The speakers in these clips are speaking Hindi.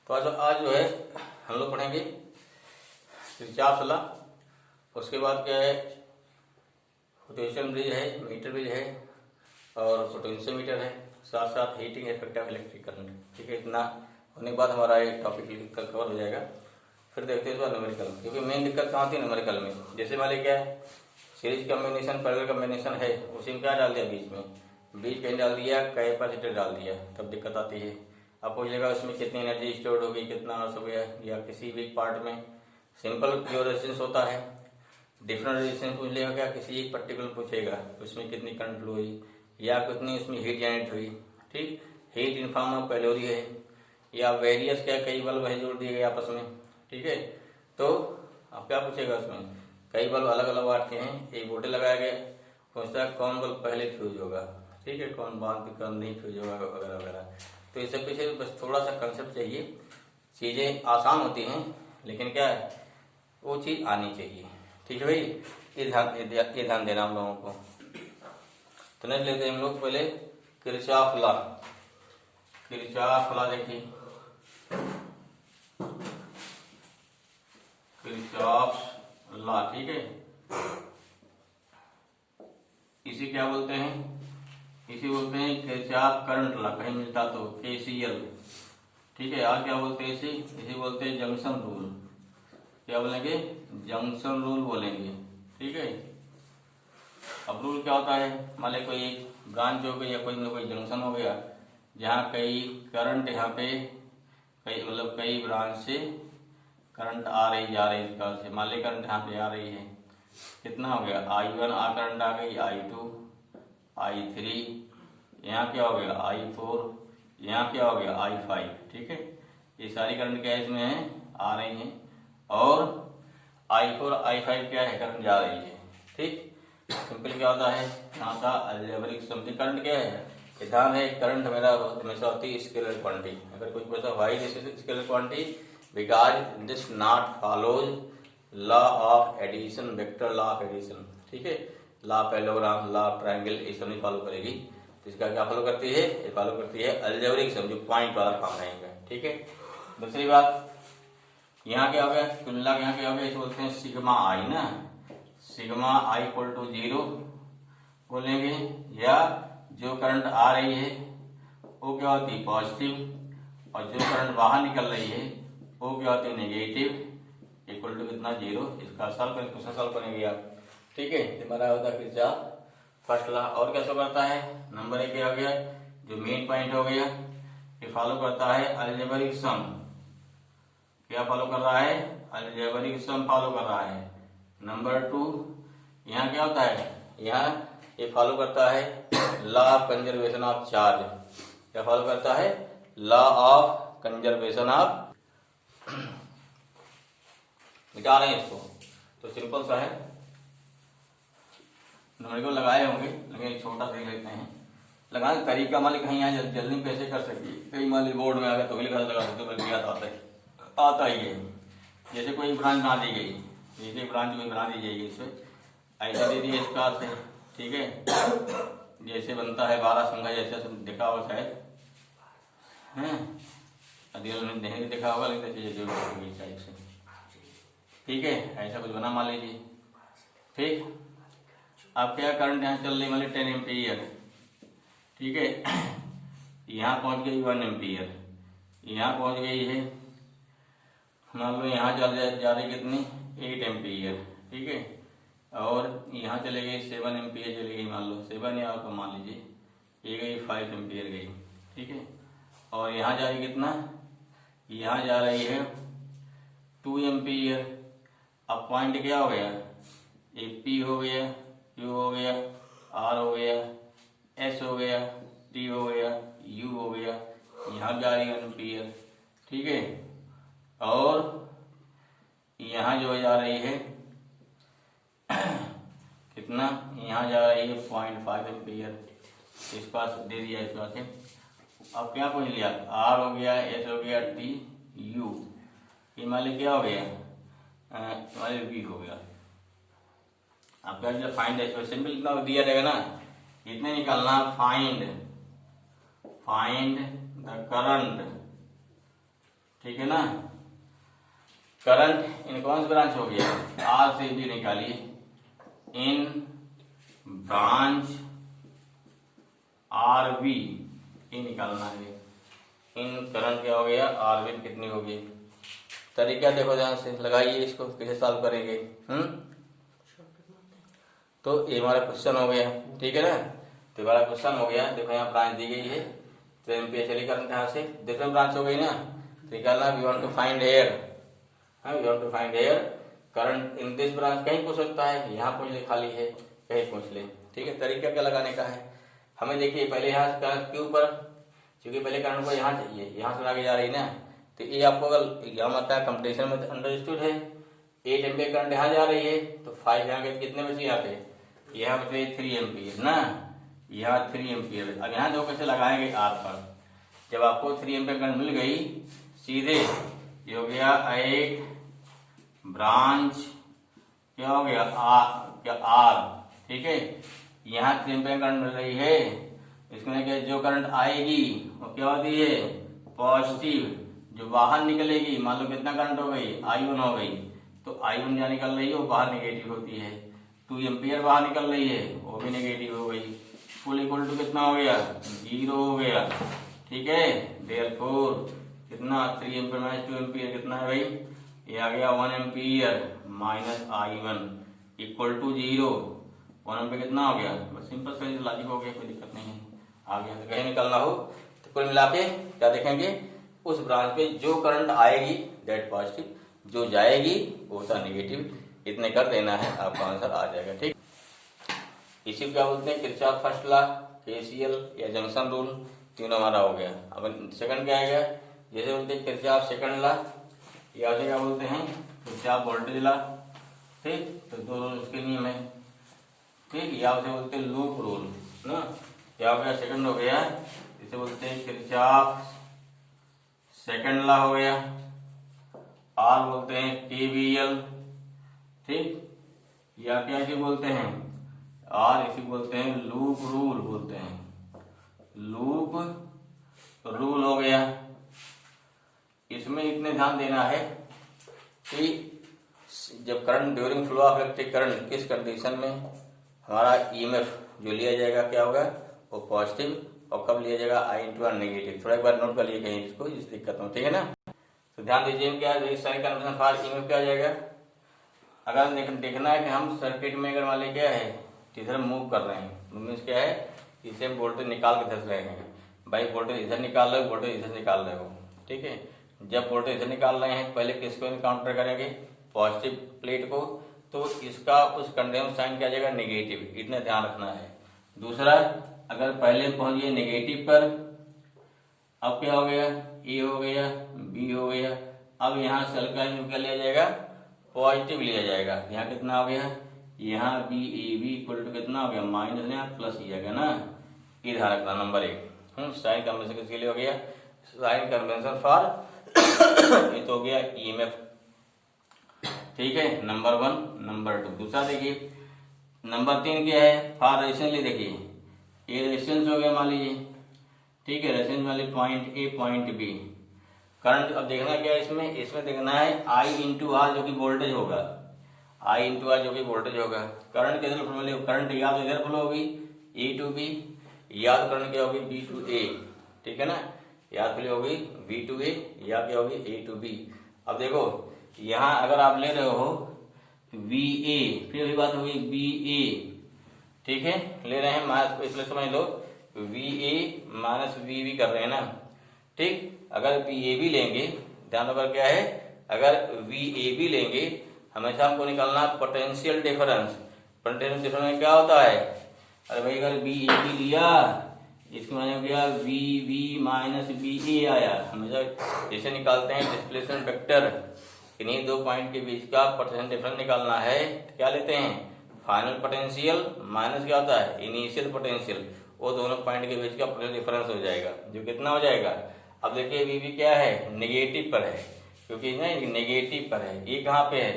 तो आज जो है हम लोग पढ़ेंगे किरचॉफ लॉ। उसके बाद क्या है, पोटेंशियल ब्रिज है, मीटर ब्रिज है और पोटेंशियोमीटर है, साथ साथ heating effect of electric current. ठीक है, इतना होने के बाद हमारा एक टॉपिक कवर हो जाएगा। फिर देखते हैं इस बार न्यूमेरिकल, क्योंकि मेन दिक्कत कहाँ थी न्यूमेरिकल में। जैसे मान लीजिए क्या है, सीरीज कम्बिनेशन पैरेलल कम्बिनेशन है, उसी में क्या डाल दिया बीच में, बीच कहीं डाल दिया, कैपेसिटर डाल दिया, तब दिक्कत आती है। अब पूछेगा उसमें कितनी एनर्जी स्टोर होगी, कितना आवर्स हो गया, या किसी भी पार्ट में सिंपल जो रेजिस्टेंस होता है, डिफरेंट रेजिस्टेंस पूछ लेगा क्या, किसी एक पर्टिकुलर पूछेगा उसमें कितनी करंट फ्लो हुई या कितनी उसमें हीट जनरेट हुई। ठीक, heat in form of calorie है, या वेरियस क्या कई बल्ब है जोड़ दिए गए आपस में। ठीक है, तो अब क्या पूछेगा उसमें, कई बल्ब अलग अलग वाट के हैं, एक वोल्टेज लगाया गया, पूछता है कौन बल्ब पहले फ्यूज होगा। ठीक है, कौन बाद कौन नहीं फ्यूज होगा वगैरह वगैरह। तो इससे पीछे बस थोड़ा सा कंसेप्ट चाहिए, चीज़ें आसान होती हैं लेकिन क्या है, वो चीज़ आनी चाहिए। ठीक है भाई, ये ध्यान देना हम लोगों को। तो नेक्स्ट लेते हैं हम लोग पहले किरचॉफ लॉ। किरचॉफ लॉ देखिए, किरचॉफ लॉ। ठीक है, इसे क्या बोलते हैं, इसे बोलते हैं किरचॉफ करंट लॉ, कहीं मिलता तो KCL। ठीक है, आज क्या बोलते हैं इसे बोलते हैं जंक्शन रूल। क्या बोलेंगे, जंक्शन रूल बोलेंगे। ठीक है, अब रूल क्या होता है, मान ली कोई एक ब्रांच हो गई या कोई जंक्शन हो गया जहाँ कई करंट यहाँ पे कई मतलब कई ब्रांच से करंट आ रही जा रही, इसका से मान ली करंट यहाँ पे आ रही है, कितना हो गया I1 आ करंट आ गई, I2 I3, यहाँ क्या हो गया I4, यहाँ क्या हो गया I5। ठीक है, ये सारी करंट क्या इसमें है, आ रही हैं, और I4 I5 क्या है, करंट जा रही है। ठीक, सिंपल क्या होता है, यहाँ का अलजेब्रिक सम। करंट क्या है, ध्यान है, करंट मेरा हमेशा होती है स्केलर क्वांटिटी। अगर कुछ पैसा why this is scalar quantity because this not follows law of addition, vector law of addition. ठीक है, law parallelogram, law of triangle, ये सब नहीं फॉलो करेगी। तो इसका क्या फॉलो करती है, ये फॉलो करती है अलजेब्रिक सम, जो पॉइंट वाला फॉर्म रहेगा। ठीक है, दूसरी बात, यहाँ क्या हो गया, तुलना यहाँ क्या हो गया, इसे बोलते हैं सिग्मा आई ना, सिग्मा आई इक्वल टू 0 बोलेंगे, या जो करंट आ रही है वो क्या होती है पॉजिटिव, और जो करंट बाहर निकल रही है वो क्या होती है नेगेटिव, इक्वल टू कितना 0। इसका क्वेश्चन सॉल्व करेंगे आप। ठीक है, हमारा होता है किरचॉफ फर्स्ट लॉ। और क्या करता है, नंबर 1 क्या हो गया, जो मेन पॉइंट हो गया, ये फॉलो करता है अलजेब्रिक सम। क्या फॉलो कर रहा है, अलजेब्रिक सम फॉलो कर रहा है। नंबर 2, यहाँ क्या होता है, यहाँ ये फॉलो करता है law of conservation of charge. क्या फॉलो करता है, लॉ ऑफ कंजर्वेशन ऑफ, मिटा रहे हैं इसको, तो सिंपल सा है, न्यूमेरिकल लगाए होंगे लेकिन छोटा देख लेते हैं। लगाने का तरीका मान ली कहीं यहाँ जल्दी कैसे कर सकिए, कहीं मान ली बोर्ड में आ गया तो भी लगा सकते हो, बल्कि आता ही है। जैसे कोई ब्रांच बना दी गई, जैसे ब्रांच कोई बना दी जाएगी, इससे ऐसा दे दिए इसका से। ठीक है, जैसे बनता है 12 संख्या, जैसे देखा होगा शायद, है नहीं देखा होगा, लेकिन चीजें जरूर होगी टाइप से। ठीक है, ऐसा कुछ बना मान लीजिए। ठीक, अब क्या करंट यहाँ चल रही मान ली 10 एम्पीयर। ठीक है, यहाँ पहुंच गई 1 एम्पीयर, यहाँ पहुंच गई है, मान लो यहाँ जा रही कितनी 8 एम्पीयर। ठीक है, और यहाँ चले गई 7 एम्पीयर चली गई, मान लो 7 या तो मान लीजिए ये गई 5 एम्पीयर गई। ठीक है, और यहाँ जा रही कितना, यहाँ जा रही है 2 एम्पीयर। अब पॉइंट क्या हो गया, P हो गया, Q हो गया, R हो गया, S हो गया, T हो गया, U हो गया, यहाँ जा रही है 1 एम्पीयर। ठीक है, और यहाँ जो जा रही है कितना, यहाँ जा रही है 0.5 एम्पीयर। इस पास दे दिया इस पास से। अब क्या पूछ लिया, R हो गया, S हो गया, T U, ये मान ली क्या हो गया, मान ली V हो गया। अब क्या जो फाइंड है, सिंपल इतना दिया रहेगा ना, इतने निकालना, फाइंड द करंट ठीक है ना। करंट इन कौन सी ब्रांच हो गया, आर से बी निकालिए, इन ब्रांच आर बी, ये निकालना है। इन करंट क्या हो गया, आर बी कितनी होगी। तरीका देखो ध्यान से, लगाइए इसको, कैसे सॉल्व करेंगे। तो ये हमारा क्वेश्चन हो गया, ठीक है ना। तो हमारा क्वेश्चन हो गया, देखो यहाँ ब्रांच दी गई है, तो एम्पियर चली करंट यहाँ से, डिफरेंट ब्रांच हो गई ना, तो निकालना, we want to find here, we want to find here current in this branch. कहीं पूछ सकता है, यहाँ पूछ ले, खाली है, कहीं पूछ ले, ठीक है। तरीका क्या लगाने का है, हमें देखिए पहले यहाँ करंट के ऊपर, क्योंकि पहले करंट को यहाँ चाहिए, यहाँ से आगे जा रही ना, तो ये आपको अगर एग्जाम आता है कंपटीशन में तो अंडरस्टूड है। 8 एम्पियर करंट यहाँ जा रही है, तो 5 यहाँ के कितने बचे, यहाँ पे, यहाँ बचे 3 एम्पियर ना, यहाँ 3 एम्पियर। अब यहाँ जो कैसे लगाएंगे आर पर, जब आपको 3 एम्पियर करंट मिल गई, सीधे ये हो गया एक ब्रांच, क्या हो गया आर, ठीक है। यहाँ 3 एम्पियर करंट मिल रही है, इसमें क्या जो करंट आएगी वो क्या होती है, पॉजिटिव। जो बाहर निकलेगी, मान लो कितना करंट हो गई, I1 हो गई, तो I1 जहाँ निकल रही है वो बाहर नेगेटिव होती है। 2 एम्पियर बाहर निकल रही है, वो भी नेगेटिव हो गई। फुल इक्वल टू कितना हो गया, 0 हो गया, ठीक है। देयरफॉर कितना, 3 एम्पियर माइनस 2 एम्पियर कितना है भाई, ये आ गया 1 ampere minus I1 equal to 0। 1 ampere कितना हो गया, बस सिंपल से लॉजिक हो गया, कोई दिक्कत नहीं है। आ गया, तो कहीं निकलना हो तो कुल मिला के क्या देखेंगे, उस ब्रांच पे जो करंट आएगी दैट पॉजिटिव, जो जाएगी वो था नेगेटिव। इतने कर देना है, आपका आंसर आ जाएगा, ठीक। इसी को क्या बोलते हैं, किरचॉफ फर्स्ट लॉ, केसीएल या जंक्शन रूल, तीनों हमारा हो गया। अब सेकंड क्या आएगा, जैसे बोलते हैं किरचॉफ सेकंड लॉ, या क्या बोलते हैं किरचॉफ वोल्टेज लॉ, ठीक। तो दो रूल उसके नियम है, ठीक। या उसे बोलते हैं लूप रूल ना, क्या हो गया, सेकंड हो गया, इसे बोलते हैं किरचॉफ सेकंड लॉ हो गया। आर बोलते हैं केवीएल, ठीक। या क्या इसे बोलते हैं, आर इसे बोलते हैं लूप रूल, बोलते हैं लूप रूल हो गया। इसमें इतने ध्यान देना है कि जब current during flow of electric current, किस कंडीशन में हमारा ईएमएफ जो लिया जाएगा क्या होगा, वो पॉजिटिव, और कब लिया जाएगा I/R नेगेटिव। थोड़ा एक बार नोट कर लिए कहीं इसको, इस दिक्कत में, ठीक है ना। तो ध्यान दीजिए क्या साइन कन्वर्जन फॉर ईएमएफ क्या आ जाएगा। अगर देखना है कि हम सर्किट में अगर मान ली क्या है, इधर मूव कर रहे हैं, मीन्स क्या है, इसे हम वोल्टेज निकाल के धस रहे हैं भाई, वोल्टेज इधर निकाल रहे हो, वोल्टेज इधर निकाल रहे हो, ठीक है। जब वोल्टेज इधर निकाल रहे हैं, पहले किसको इनकाउंटर करेंगे, पॉजिटिव प्लेट को, तो इसका उस कंडीशन साइन क्या आ जाएगा, नेगेटिव। इतना ध्यान रखना है। दूसरा, अगर पहले पहुंच गए नेगेटिव पर, अब क्या हो गया, ए हो गया, बी हो गया, अब यहाँ सेल का क्या लिया जाएगा, पॉजिटिव लिया जाएगा। यहाँ कितना हो गया, यहाँ B A B equal to कितना हो गया, माइनस यहाँ प्लस ही जाएगा ना, ये ध्यान रखना। नंबर 1 साइन कन्वेंशन किसके लिए हो गया, साइन कन्वेंशन फॉर ये तो हो गया ईएमएफ, ठीक है। नंबर 1। नंबर 2 दूसरा देखिए, नंबर 3 क्या है, फॉर रेजिस्टेंस लिए, देखिए ये रेजिस्टेंस हो गया मान लीजिए, ठीक है। रेजिस्टेंस वाले point A point B, current अब देखना क्या है, इसमें देखना है I/R जो कि वोल्टेज होगा, I/R जो कि वोल्टेज होगा। करंट किधर फ्लो होगी, करंट या तो इधर फ्लो होगी E to B, या तो करंट क्या होगी B to A, ठीक है ना, या तो होगी V to A या क्या होगी A to B। अब देखो यहाँ अगर आप ले रहे हो VA, फिर वही बात होगी BA, ठीक है, ले रहे हैं माइनस, इसलिए समझ लो VA माइनस VB कर रहे हैं ना, ठीक। अगर VAB लेंगे, ध्यान रखकर क्या है, अगर VAB लेंगे, हमेशा हमको निकालना पोटेंशियल डिफरेंस। पोटेंशियल डिफरेंस में क्या होता है, अरे भाई अगर VAB लिया, इसके माने क्या, VB माइनस BA आया। हमेशा जैसे निकालते हैं डिस्प्लेसमेंट वेक्टर, इन्हीं दो पॉइंट के बीच का पोटेंशियल डिफरेंस निकालना है, तो क्या लेते हैं, फाइनल पोटेंशियल माइनस क्या होता है, इनिशियल पोटेंशियल, वो दोनों पॉइंट के बीच का पोटेंशियल डिफरेंस हो जाएगा, जो कितना हो जाएगा। अब देखिए VB क्या है, नेगेटिव पर है, क्योंकि ना नेगेटिव पर है, ये कहाँ पे है,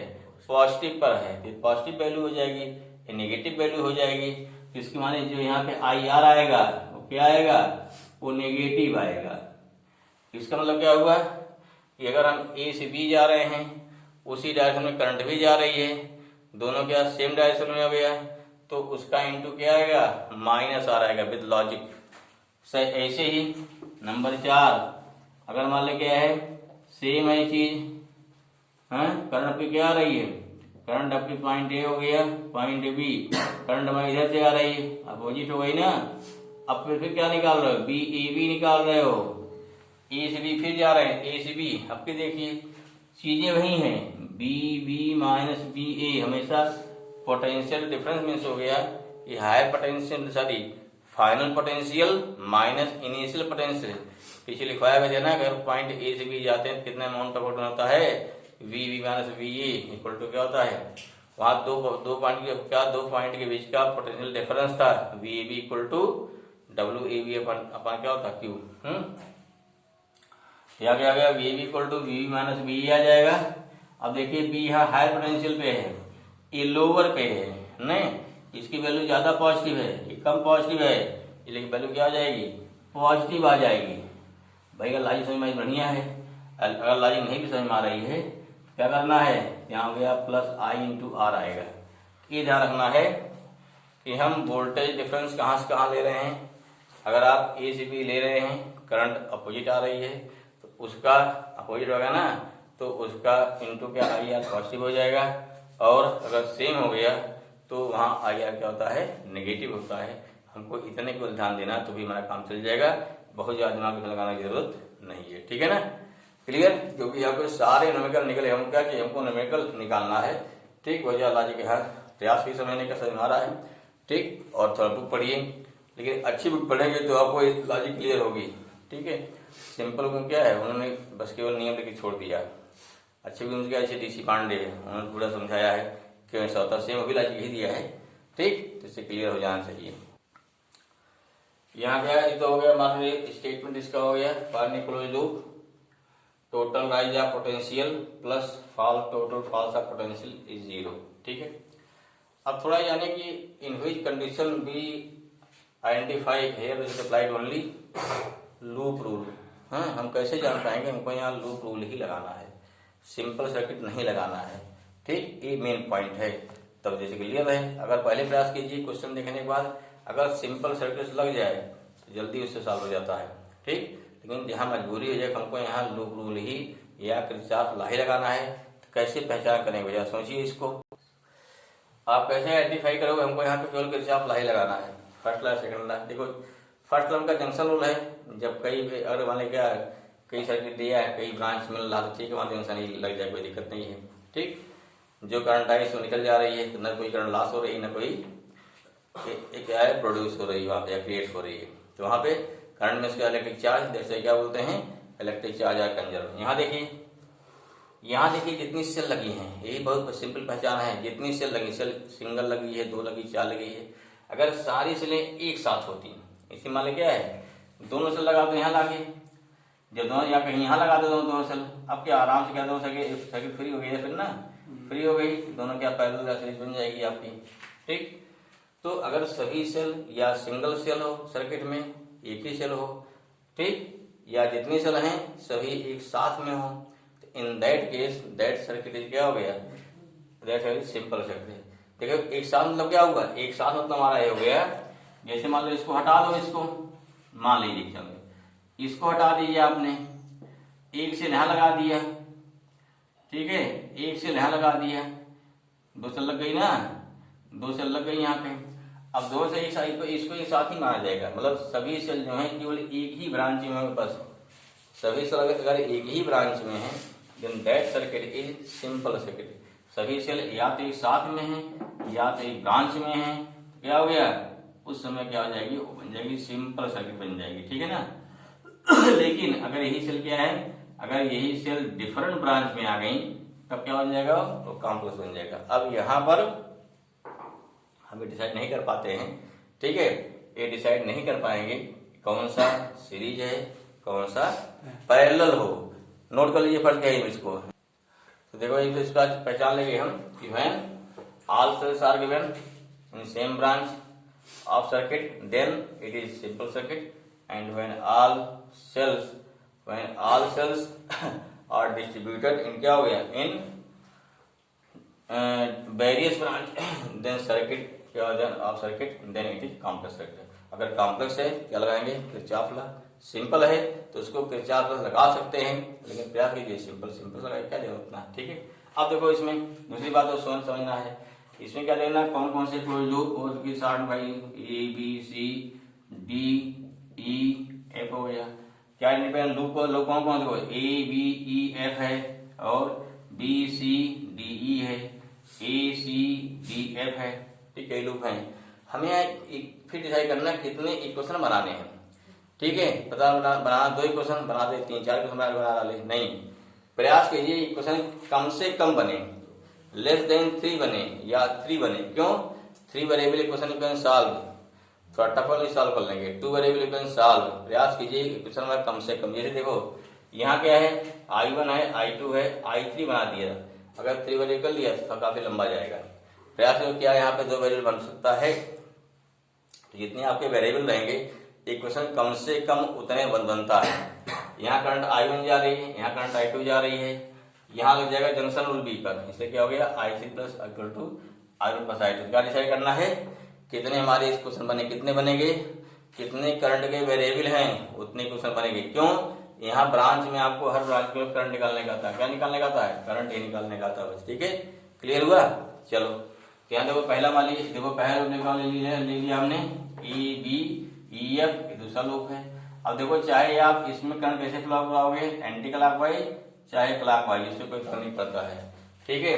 पॉजिटिव पर है, तो पॉजिटिव वैल्यू हो जाएगी, ये नेगेटिव वैल्यू हो जाएगी। तो इसके माने जो यहाँ पे IR आएगा वो क्या आएगा, वो नेगेटिव आएगा। इसका मतलब क्या हुआ, कि अगर हम ए से बी जा रहे हैं उसी डायरेक्शन में करंट भी जा रही है, दोनों क्या सेम डायरेक्शन में हो गया, तो उसका इंटू क्या आएगा, माइनस आ रहेगा विद लॉजिक। ऐसे ही नंबर 4, अगर मान ले क्या है सेम है चीज, करंट पे क्या आ रही है, करंट आपकी पॉइंट ए हो गया, पॉइंट बी, करंट हमारी इधर से आ रही है, अपोजिट हो गई ना। अब फिर क्या निकाल रहे हो, बी ए बी निकाल रहे हो, ए से बी फिर जा रहे हैं, ए से बी। अब के देखिए चीजें वही हैं, B B minus B A, हमेशा पोटेंशियल डिफरेंस मीन्स हो गया कि higher potential sorry final potential minus initial potential. पीछे लिखवाया गया ना, अगर पॉइंट ए से बी जाते हैं कितने अमाउंट का फोटो होता है, V B minus V A equal to क्या होता है, वहां दो पॉइंट के बीच का पोटेंशियल डिफरेंस था, V A B equal to W A B upon क्या होता क्यू। यहाँ क्या आ गया, V A B equal to V B minus V A आ जाएगा। अब देखिए बी यहाँ हायर पोटेंशियल पे है, ये लोअर पे है, नहीं इसकी वैल्यू ज्यादा पॉजिटिव है, ये कम पॉजिटिव है, लेकिन वैल्यू क्या आ जाएगी, पॉजिटिव आ जाएगी। भाई अगर लॉजिक समझ में बढ़िया है, अगर लॉजिक नहीं भी समझ में आ रही है क्या करना है, यहाँ हो गया प्लस आई इंटू आर आएगा। ये ध्यान रखना है कि हम वोल्टेज डिफरेंस कहाँ से कहाँ ले रहे हैं। अगर आप ए से बी ले रहे हैं, करंट अपोजिट आ रही है तो उसका अपोजिट होगा ना, तो उसका इंटू क्या आई आर पॉजिटिव हो जाएगा, और अगर सेम हो गया तो वहाँ आई आर क्या होता है, नेगेटिव होता है। हमको इतने को ध्यान देना तो भी हमारा काम चल जाएगा, बहुत ज्यादा दिमाग में लगाने की जरूरत नहीं है, ठीक है ना, क्लियर। क्योंकि यहाँ पे सारे न्यूमेरिकल निकले, हम क्या कि हमको न्यूमेरिकल निकालना है, ठीक। बहुत ज्यादा लॉजिक है, प्रयास भी समझने का समझ आ रहा है, ठीक। और थोड़ा बुक पढ़िए, लेकिन अच्छी बुक पढ़ेंगे तो आपको लॉजिक क्लियर होगी, ठीक है। सिंपल बुक क्या है, उन्होंने बस केवल नियम लेके छोड़ दिया। अच्छी बुक क्या है, DC पांडे है, उन्होंने पूरा समझाया है क्यों ऐसा होता है, सेम भी लॉजिक ही दिया है, ठीक। तो इससे क्लियर हो जाना चाहिए। यहाँ क्या है, तो हो गया मान लीजिए स्टेटमेंट इसका हो गया, for close loop total rise of potential plus fall total falls of potential is 0, ठीक है। अब थोड़ा यानी कि in which condition be identify here is applied only loop rule. हम कैसे जान पाएंगे, हमको यहाँ लूप रूल ही लगाना है, सिंपल सर्किट नहीं लगाना है, ठीक। ये मेन पॉइंट है, तब जैसे क्लियर है। अगर पहले प्रयास कीजिए क्वेश्चन देखने के बाद, अगर सिंपल सर्किट लग जाए तो जल्दी उससे सॉल्व हो जाता है, ठीक। लेकिन जहाँ मजबूरी हो जाए हमको यहाँ लूप रूल ही या किरचॉफ लॉ ही लगाना है, तो कैसे पहचान करेंगे भैया, सोचिए इसको आप कैसे आइडेंटिफाई करोगे। हमको यहाँ पे केवल किरचॉफ लॉ ही लगाना है, फर्स्ट लॉ सेकंड लॉ। देखो फर्स्ट लॉ का जंक्शन रूल है, जब कई अगर मान क्या कई सर्किट दिया है, कई ब्रांच मिल रहा है, ठीक है, वहाँ जंक्शन ही लग जाए, कोई दिक्कत नहीं है, ठीक। जो करंट आई सो निकल जा रही है, तो न कोई करंट लॉस हो रही है, न कोई क्या है प्रोड्यूस हो रही है वहाँ पे या क्रिएट हो रही है। तो वहाँ पे करंट में इसका इलेक्ट्रिक चार्ज, जैसे क्या बोलते हैं इलेक्ट्रिक चार्ज या कंजर्व। यहाँ देखिए जितनी सेल लगी हैं, यही बहुत सिंपल पहचान है, जितनी सेल लगी, सेल सिंगल लगी है, 2 लगी, 4 लगी है, अगर सारी सेलें एक साथ होती, इसी मान लो क्या है, दोनों सेल लगा दो यहाँ लाके, जब दोनों या कहीं यहाँ लगा दो दोनों सेल, अब क्या आराम से क्या दोनों सर्किट फ्री हो गई है, फिर ना फ्री हो गई, दोनों क्या पैरेलल सीरीज बन जाएगी आपकी, ठीक। तो अगर सभी सेल या सिंगल सेल हो सर्किट में, एक ही सेल हो, ठीक, या जितनी सेल हैं सभी एक साथ में हो, तो in that case that circuit क्या हो गया, दैट सर्किट सिंपल सर्किट। देखो एक साथ मतलब क्या होगा, एक साथ मतलब हमारा ये हो गया, जैसे मान लो इसको हटा दो, इसको मान लीजिए चलो इसको हटा दीजिए आपने, एक सेल यहाँ लगा दिया, ठीक है, एक सेल यहाँ लगा दिया, 2 सेल लग गई ना, 2 सेल लग गई यहाँ पे। अब 2 से इसको एक साथ ही माना जाएगा, मतलब सभी सेल जो है केवल एक ही ब्रांच में है, बस सभी सेल अगर एक ही ब्रांच में है, then that circuit is simple circuit. सभी सेल या तो एक साथ में है या तो एक ब्रांच में है, क्या हो गया, उस समय क्या हो जाएगी, वो बन जाएगी सिंपल सर्किट बन जाएगी, ठीक है ना। लेकिन अगर यही सेल क्या है, अगर यही सेल डिफरेंट ब्रांच में आ गई तब क्या बन जाएगा, तो कॉम्प्लेक्स बन जाएगा। अब यहाँ पर हम डिसाइड नहीं कर पाते हैं, ठीक है, ये डिसाइड नहीं कर पाएंगे कौन सा सीरीज है कौन सा पैरेलल हो। नोट कर लीजिए फर्स्ट क्या है इसको, तो देखो इसका पहचान लेंगे हम कि when all cells are given in same branch of circuit then it is simple circuit, and when all cells are distributed in क्या हो गया in various branch then circuit of circuit then it is complex circuit. अगर कॉम्प्लेक्स है क्या लगाएंगे किरचॉफ लॉ, सिंपल है तो उसको किरचॉफ लॉ लगा सकते हैं, लेकिन प्रयास कीजिए सिंपल लगाए क्या जरूरत ना, ठीक है। अब देखो इसमें दूसरी बात तो समझना है, इसमें क्या देखना कौन कौन से क्लोज लूप और उसकी साठ भाई A B C D E F हो गया, क्या इंडिपेंडेंट लूप को लोग कौन कौन देखो ए बी ई एफ है और बी सी डी ई है, ए सी डी एफ है, ठीक है लूप है। हमें फिर डिसाइड करना कितने इक्वेशन बनाने हैं, ठीक है। पता बना 2 इक्वेशन बना दे 3-4 इक्वेशन बना डाले, नहीं प्रयास कीजिए इक्वेशन कम से कम बने, लेस देन 3 बने या 3 बने। क्यों 3 variable equation you can solve, थोड़ा टफ वाली सॉल्व कर लेंगे। 2 वेरिएबल यू कैन सॉल्व, प्रयास कीजिए इक्वेशन में कम से कम। जैसे देखो यहाँ क्या है I1 है I2 है I3 बना दिया, अगर 3 वेरिएबल कर लिया तो काफी लंबा जाएगा। प्रयास करो क्या यहाँ पे 2 वेरिएबल बन सकता है, जितने आपके वेरिएबल रहेंगे इक्वेशन कम से कम उतने बनता है। यहाँ करंट I1 जा रही है, यहाँ करंट I2 जा रही है, यहाँ लग जाएगा जंक्शन रूल बी पर, इससे क्या हो गया I3 plus equal to I1 plus I2। क्या डिसाइड करना है कितने हमारे इस क्वेश्चन बने, कितने बनेंगे, कितने करंट के वेरिएबल हैं उतने क्वेश्चन बनेंगे। क्यों यहाँ ब्रांच में आपको हर ब्रांच को करंट निकालने का था, क्या निकालने का था करंट ही निकालने का था बस, ठीक है क्लियर हुआ। चलो यहाँ देखो पहला मान लीजिए, देखो पहला लूप ले लिया हमने ए बी ई एफ, दूसरा लूप है। अब देखो चाहे आप इसमें करंट कैसे फ्लो कराओगे एंटी क्लॉकवाइज चाहे क्लॉकवाइज, इससे कोई फर्क नहीं पड़ता है, ठीक है।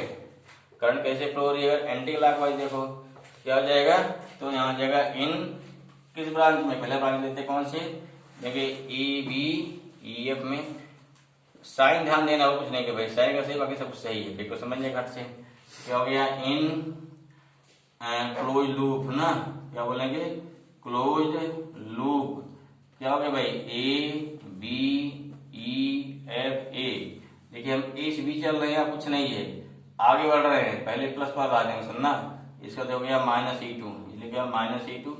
करंट कैसे फ्लो हो रही है एंटी क्लॉकवाइज, देखो क्या हो जाएगा तो यहाँ जाएगा इन किस ब्रांच में, पहले ब्रांच लेते कौन से देखिए ए बी ई एफ में। साइन ध्यान देना हो कुछ नहीं कि भाई साइन का सही बाकी सब कुछ सही है, देखो समझने घट से क्या हो गया इन क्लोज लूप ना, क्या बोलेंगे क्लोज लूप, क्या हो गया भाई A B E F A. देखिए हम ए से बी चल रहे हैं, कुछ नहीं है आगे बढ़ रहे हैं, पहले प्लस पर आ जाएंगे सुनना, इसका हो गया -E2, इसलिए क्या -E2।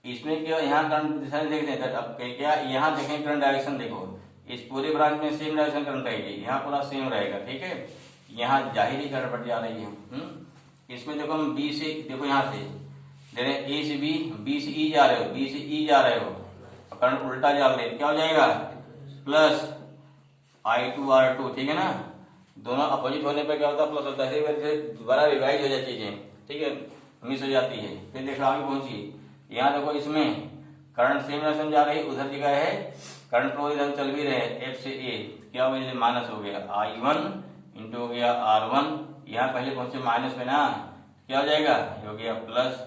इसमें क्या यहाँ करंट दिशा देख लेते हैं, अब क्या यहाँ देखें करंट डायरेक्शन, देखो इस पूरे ब्रांच में सेम डायरेक्शन करंट रहेगी, यहाँ पूरा सेम रहेगा, ठीक है। यहाँ जाहिर करंट बढ़ जा रही है। इसमें देखो हम बी से देखो यहाँ से दे रहे ए से बी से ई जा रहे हो, बी से ई जा रहे हो, करंट उल्टा जा रहे क्या हो जाएगा प्लस I2 R2, ठीक है ना। दोनों अपोजिट होने पर क्या होता है प्लस होता है, दोबारा रिवाइज हो जाती है, ठीक है मिस हो जाती है। फिर देखो आगे पहुंची, यहाँ देखो इसमें करंट सेम डायरेक्शन जा रही है, उधर जगह है करंट फ्लो इधर चल भी रहे एफ से ए, क्या हो गया माइनस हो गया I1 इंटू हो गया R1, यहाँ पहले पहुंचे माइनस में ना, क्या हो जाएगा हो गया प्लस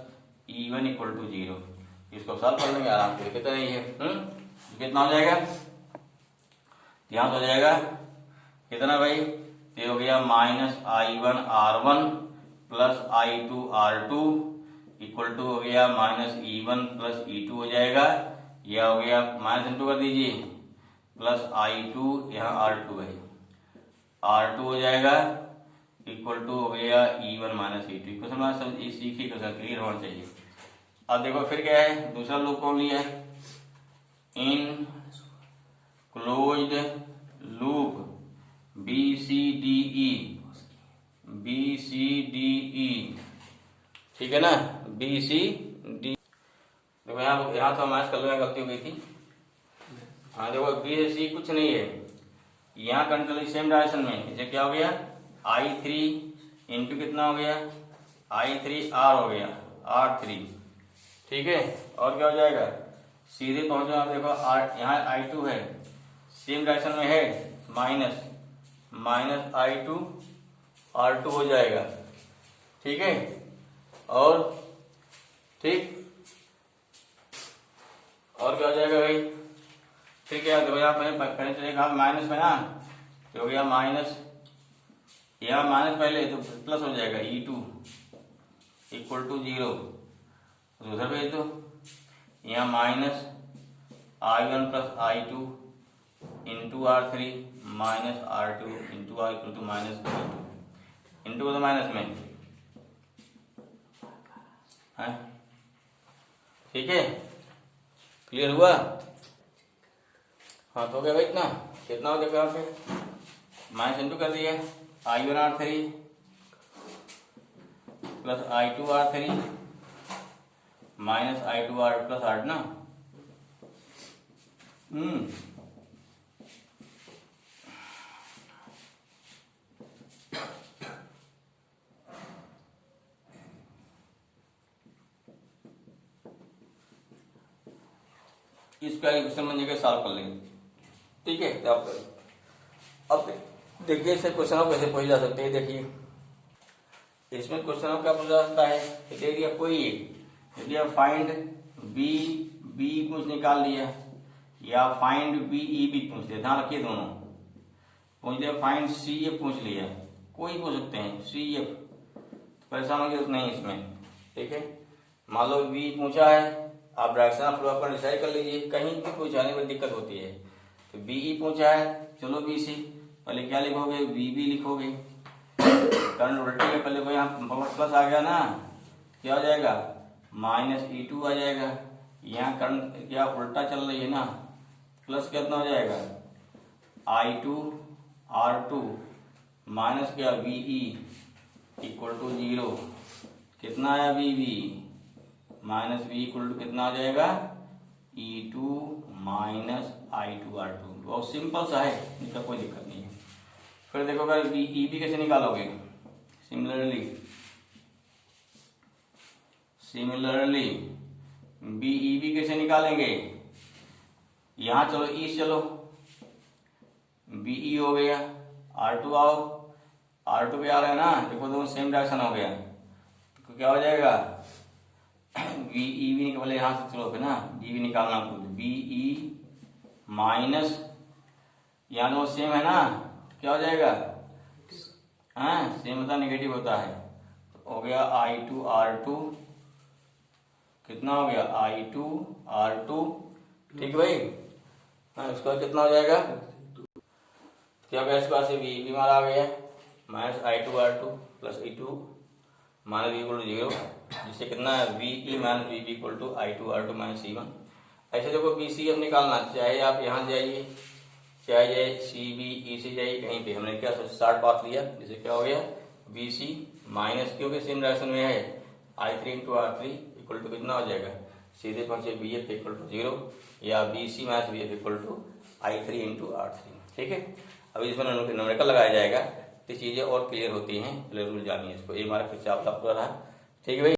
E1 इक्वल टू 0। इसको सॉल्व कर लेंगे आराम से, कितना नहीं है कितना हो जाएगा, यहाँ हो जाएगा कितना भाई, ये हो गया -I1 R1 plus I2 R2 equal to हो गया -E1 प्लस E2 हो जाएगा, यह हो गया -2 कर दीजिए प्लस I2 यहाँ R2 है R2 हो जाएगा इक्वल टू हो गया E1 -E2। क्वेश्चन सब सीखिए, क्वेश्चन क्लियर होना चाहिए। अब देखो फिर क्या है दूसरा लूप कौन लिया है इन क्लोज्ड लूप BCDE, ठीक है ना BCD। देखो यहाँ तो हमारे कल गलती हो गई थी, हाँ देखो बी से सी कुछ नहीं है, यहाँ कंट्रोल सेम डायरेक्शन में, इसे क्या हो गया I3 इंटू कितना हो गया I3R हो गया R3, ठीक है। और क्या हो जाएगा सीधे पहुंचो आप देखो यहाँ I2 है सेम डायरेक्शन में है माइनस I2 R2 हो जाएगा, ठीक है। और ठीक और क्या हो जाएगा भाई फिर क्या देखो यहाँ पहले चलेगा माइनस में ना, तो हो गया माइनस, यहाँ माइनस पहले तो प्लस हो जाएगा E2 इक्वल टू 0, दूसरा भेज दो यहाँ -I1 plus I2 into R3 -R2 into R equal to -E2 into तो माइनस में है, ठीक है क्लियर हुआ। हाँ तो हो गया भाई इतना, कितना हो जाएगा यहाँ पे माइनस इंटू कर दिया, I1R3 plus I2R3 minus I2R plus R ना। इसका इक्वेशन बन जाएगा, सॉल्व कर लेंगे। ठीक है, तो अब देखिए इसे क्वेश्चन आप कैसे पूछ जा सकते हैं। देखिए इसमें क्वेश्चन क्या पूछा जाता है, दे दिया कोई एक, दिया फाइंड बी कुछ निकाल लिया, या फाइंड बी भी पूछ लिया, ध्यान रखिए दोनों पूछ लिया, फाइंड सी एफ पूछ लिया, कोई पूछ सकते हैं सी एफ, परेशान की जरूरत नहीं इसमें। ठीक है, मान लो बी पूछा है, आप डायरेक्शन ऑफ फ्लो अपना डिसाइड कर लीजिए, कहीं भी पूछाने में दिक्कत होती है। तो बीई पूछा है, चलो बी सी, पहले क्या लिखोगे, बी लिखोगे, करंट उल्टी है, पहले भाई यहाँ प्लस आ गया ना, क्या हो जाएगा -E2 आ जाएगा, यहाँ करंट क्या उल्टा चल रही है ना, प्लस कितना हो जाएगा I2R2 माइनस क्या VE इक्वल टू 0, कितना आया VB minus V equal to कितना आ जाएगा E2 माइनस I2R2। बहुत सिंपल सा है, इसका कोई दिक्कत नहीं है। फिर देखो अगर EB कैसे निकालोगे, सिमिलरली BEB कैसे निकालेंगे, यहां चलो E चलो, BE हो गया, R2 आओ, R2 पे आ रहा है ना, देखो दोनों सेम डायरेक्शन हो गया, तो क्या हो जाएगा VEB निकाल, यहां से चलो ना, BE निकालना खुद, BE माइनस, यहाँ दोनों सेम है ना, क्या हो जाएगा, हाँ सेम होता नेगेटिव होता है, तो हो गया I2R2, कितना हो गया I2R2। ठीक भाई, हाँ उसका कितना हो जाएगा, क्या गया इसके पास से VEB मारा आ गया, minus I2R2 plus E2 minus V equal to 0, जिससे कितना है VE minus VB equal to I2R2 minus C1। ऐसे देखो BCF निकालना, चाहे आप यहाँ जाइए, चाहे जाए CBE से जाइए, कहीं पे हमने क्या शॉर्ट पाथ लिया, जिससे क्या हो गया BC माइनस, क्योंकि सेम डायरेक्शन में है, I3 into R3 equal to कितना हो जाएगा, सीधे पहुंचे BF इक्वल टू 0, या BC minus BF equal to I3 into R3। ठीक है, अभी इसमें न्यूमेरिकल लगाया जाएगा, तो चीजें और क्लियर होती हैं, क्लियर रूल जानिए इसको, ये हमारा पिछला पूरा रहा। ठीक है भाई।